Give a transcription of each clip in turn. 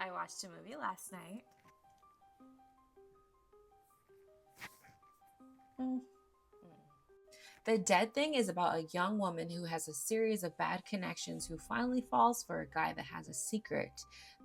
I watched a movie last night. The Dead Thing is about a young woman who has a series of bad connections who finally falls for a guy that has a secret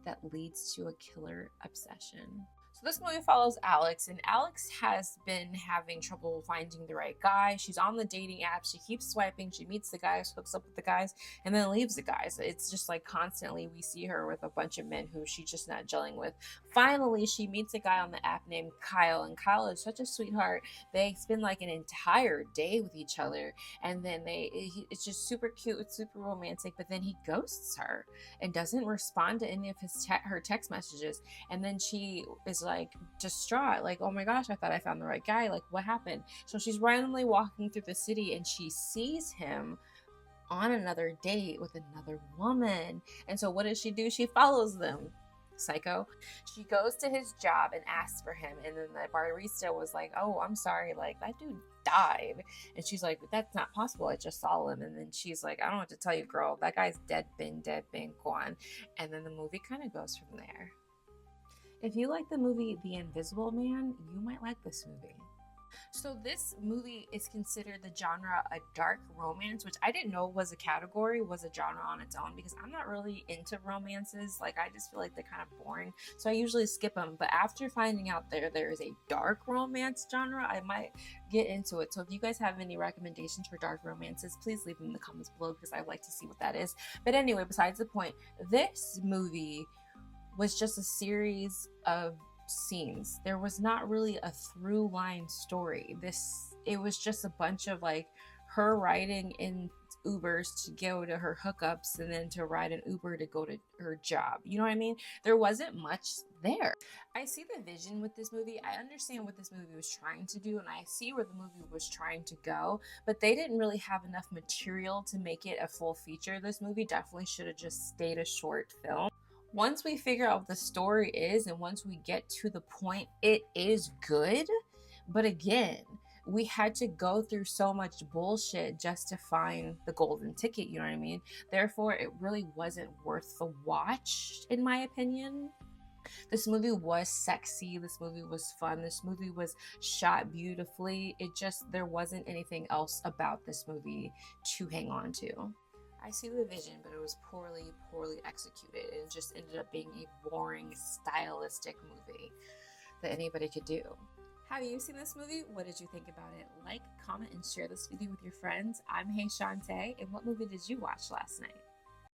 that leads to a killer obsession. So this movie follows Alex, and Alex has been having trouble finding the right guy. She's on the dating apps. She keeps swiping. She meets the guys, hooks up with the guys, and then leaves the guys. It's just like constantly we see her with a bunch of men who she's just not gelling with. Finally, she meets a guy on the app named Kyle, and Kyle is such a sweetheart. They spend like an entire day with each other, and then it's just super cute. It's super romantic, but then he ghosts her and doesn't respond to any of her text messages. And then she is like distraught, like, oh my gosh, I thought I found the right guy, like what happened? So she's randomly walking through the city and she sees him on another date with another woman. And so what does she do? She follows them. Psycho. She goes to his job and asks for him, and then the barista was like, oh, I'm sorry, like that dude died. And she's like, that's not possible, I just saw him. And then she's like, I don't know what to tell you, girl, that guy's dead, been gone. And then the movie kind of goes from there. If you like the movie The Invisible Man, you might like this movie. So this movie is considered the genre a dark romance, which I didn't know was a category, was a genre on its own, because I'm not really into romances. Like, I just feel like they're kind of boring, so I usually skip them. But after finding out there is a dark romance genre, I might get into it. So if you guys have any recommendations for dark romances, please leave them in the comments below, because I'd like to see what that is. But anyway, besides the point, this movie was just a series of scenes. There was not really a through line story. It was just a bunch of like her riding in Ubers to go to her hookups and then to ride an Uber to go to her job. You know what I mean? There wasn't much there. I see the vision with this movie. I understand what this movie was trying to do, and I see where the movie was trying to go, but they didn't really have enough material to make it a full feature. This movie definitely should have just stayed a short film. Once we figure out what the story is and once we get to the point, it is good. But again, we had to go through so much bullshit just to find the golden ticket, you know what I mean? Therefore, it really wasn't worth the watch, in my opinion. This movie was sexy. This movie was fun. This movie was shot beautifully. There wasn't anything else about this movie to hang on to. I see the vision, but it was poorly executed. It just ended up being a boring, stylistic movie that anybody could do. Have you seen this movie? What did you think about it? Like, comment, and share this video with your friends. I'm Hey Shantae, and what movie did you watch last night?